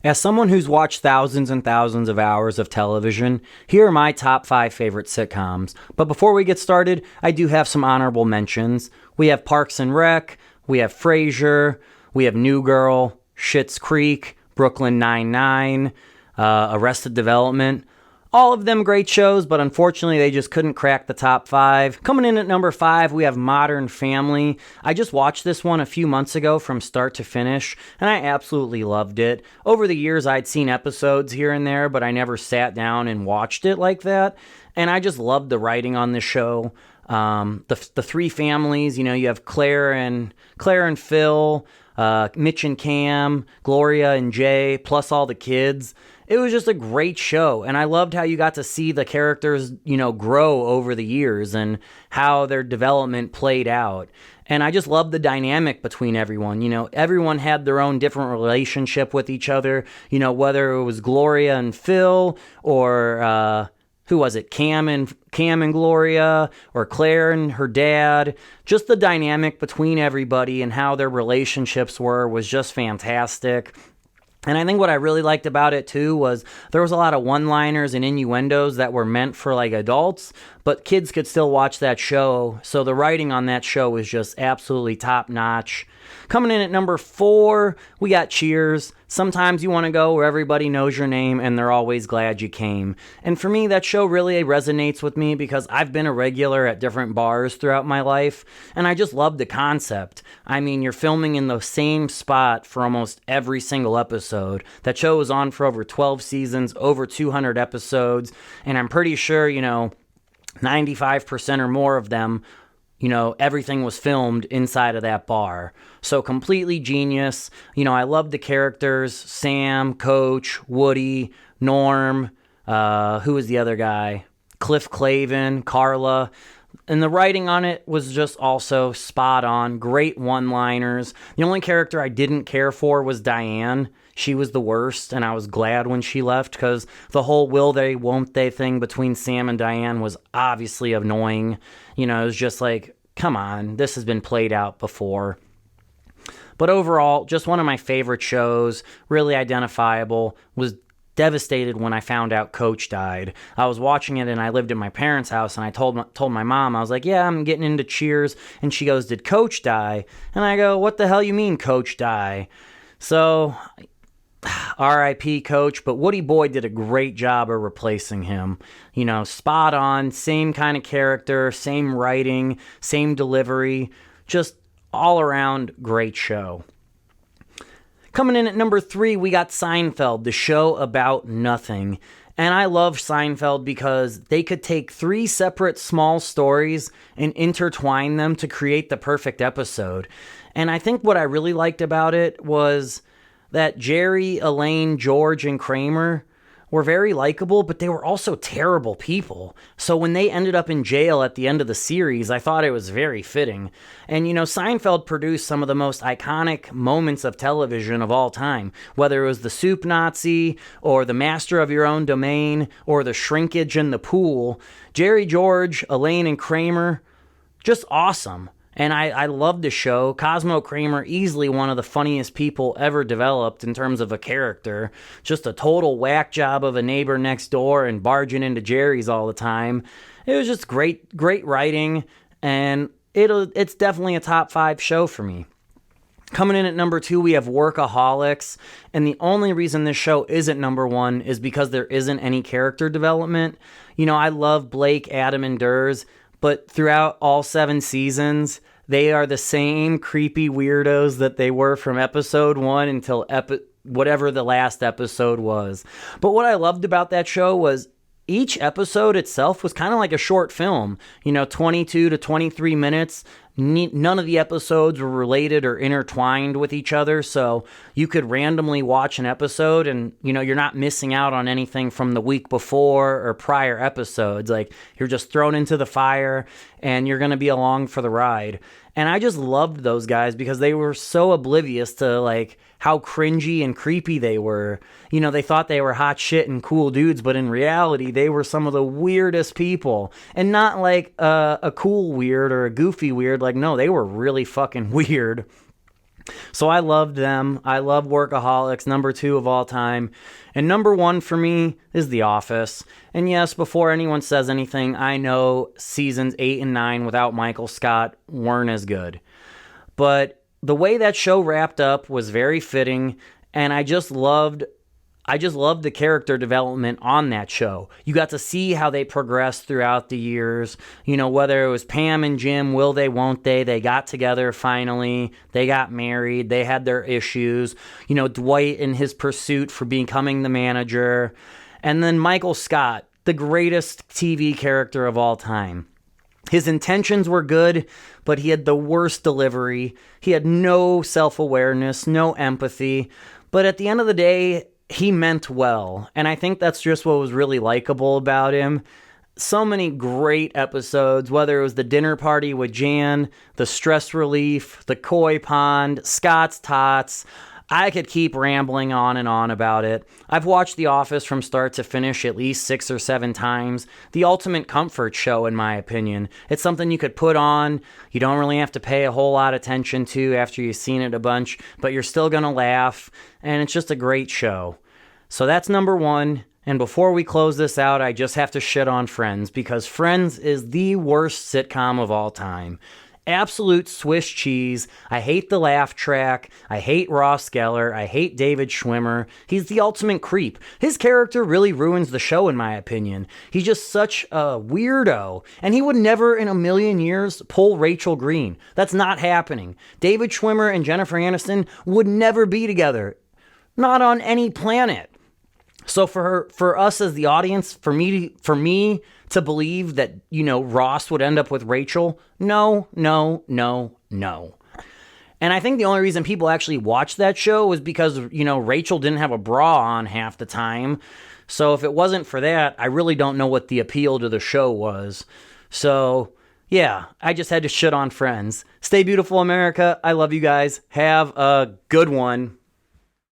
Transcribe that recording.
As someone who's watched thousands and thousands of hours of television, here are my top 5 favorite sitcoms. But before we get started, I do have some honorable mentions. We have Parks and Rec, we have Frasier, we have New Girl, Schitt's Creek, Brooklyn Nine-Nine, Arrested Development. All of them great shows, but unfortunately they just couldn't crack the top 5. Coming in at number 5, we have Modern Family. I just watched this one a few months ago from start to finish, and I absolutely loved it. Over the years, I'd seen episodes here and there, but I never sat down and watched it like that. And I just loved the writing on this show. The three families, you have Claire and Phil, Mitch and Cam, Gloria and Jay, plus all the kids. It was just a great show, and I loved how you got to see the characters, grow over the years and how their development played out. And I just loved the dynamic between everyone. Everyone had their own different relationship with each other, whether it was Gloria and Phil or who was it? Cam and Gloria, or Claire and her dad. Just the dynamic between everybody and how their relationships was just fantastic. And I think what I really liked about it too was there was a lot of one-liners and innuendos that were meant for like adults, but kids could still watch that show. So the writing on that show was just absolutely top-notch. Coming in at number 4, we got Cheers. Sometimes you want to go where everybody knows your name and they're always glad you came. And for me, that show really resonates with me because I've been a regular at different bars throughout my life, and I just love the concept. I mean, you're filming in the same spot for almost every single episode. That show was on for over 12 seasons, over 200 episodes, and I'm pretty sure, 95% or more of them, everything was filmed inside of that bar. So completely genius. I love the characters, Sam, Coach, Woody, Norm, who was the other guy? Cliff Clavin, Carla. And the writing on it was just also spot on. Great one-liners. The only character I didn't care for was Diane. She was the worst, and I was glad when she left because the whole will they, won't they thing between Sam and Diane was obviously annoying. It was just like, come on, this has been played out before. But overall, just one of my favorite shows, really identifiable. Was devastated when I found out Coach died. I was watching it and I lived at my parents' house, and I told my mom, I was like, yeah, I'm getting into Cheers. And she goes, did Coach die? And I go, what the hell you mean Coach die? So R.I.P. Coach, but Woody Boyd did a great job of replacing him. Spot on, same kind of character, same writing, same delivery, just all around great show. Coming in at number 3, we got Seinfeld, the show about nothing. And I love Seinfeld because they could take 3 separate small stories and intertwine them to create the perfect episode. And I think what I really liked about it was that Jerry, Elaine, George, and Kramer were very likable, but they were also terrible people. So when they ended up in jail at the end of the series, I thought it was very fitting. And Seinfeld produced some of the most iconic moments of television of all time, whether it was the soup Nazi, or the master of your own domain, or the shrinkage in the pool. Jerry, George, Elaine, and Kramer, just awesome. And I love the show. Cosmo Kramer, easily one of the funniest people ever developed in terms of a character. Just a total whack job of a neighbor next door and barging into Jerry's all the time. It was just great writing, and it's definitely a top 5 show for me. Coming in at number 2, we have Workaholics, and the only reason this show isn't number 1 is because there isn't any character development. I love Blake, Adam, and Durs, but throughout all 7 seasons, they are the same creepy weirdos that they were from episode 1 until whatever the last episode was. But what I loved about that show was each episode itself was kind of like a short film, 22 to 23 minutes. None of the episodes were related or intertwined with each other, so you could randomly watch an episode and, you're not missing out on anything from the week before or prior episodes. Like, you're just thrown into the fire and you're going to be along for the ride. And I just loved those guys because they were so oblivious to, like, how cringy and creepy they were. They thought they were hot shit and cool dudes, but in reality, they were some of the weirdest people. And not like a cool weird or a goofy weird. Like, no, they were really fucking weird. So I loved them. I love Workaholics, number 2 of all time. And number 1 for me is The Office. And yes, before anyone says anything, I know seasons 8 and 9 without Michael Scott weren't as good. But the way that show wrapped up was very fitting, and I just loved the character development on that show. You got to see how they progressed throughout the years. Whether it was Pam and Jim, will they, won't they got together finally. They got married. They had their issues. Dwight in his pursuit for becoming the manager. And then Michael Scott, the greatest TV character of all time. His intentions were good, but he had the worst delivery. He had no self-awareness, no empathy. But at the end of the day, he meant well, and I think that's just what was really likable about him. So many great episodes, whether it was the dinner party with Jan, the stress relief, the koi pond, Scott's Tots. I could keep rambling on and on about it. I've watched The Office from start to finish at least 6 or 7 times. The ultimate comfort show, in my opinion. It's something you could put on. You don't really have to pay a whole lot of attention to after you've seen it a bunch, but you're still going to laugh, and it's just a great show. So that's number 1. And before we close this out, I just have to shit on Friends, because Friends is the worst sitcom of all time. Absolute Swiss cheese. I hate the laugh track. I hate Ross Geller. I hate David Schwimmer. He's the ultimate creep. His character really ruins the show, in my opinion. He's just such a weirdo. And he would never in a million years pull Rachel Green. That's not happening. David Schwimmer and Jennifer Aniston would never be together. Not on any planet. So for us as the audience, for me to believe that, Ross would end up with Rachel, no. And I think the only reason people actually watched that show was because, Rachel didn't have a bra on half the time. So if it wasn't for that, I really don't know what the appeal to the show was. So, yeah, I just had to shit on Friends. Stay beautiful, America. I love you guys. Have a good one.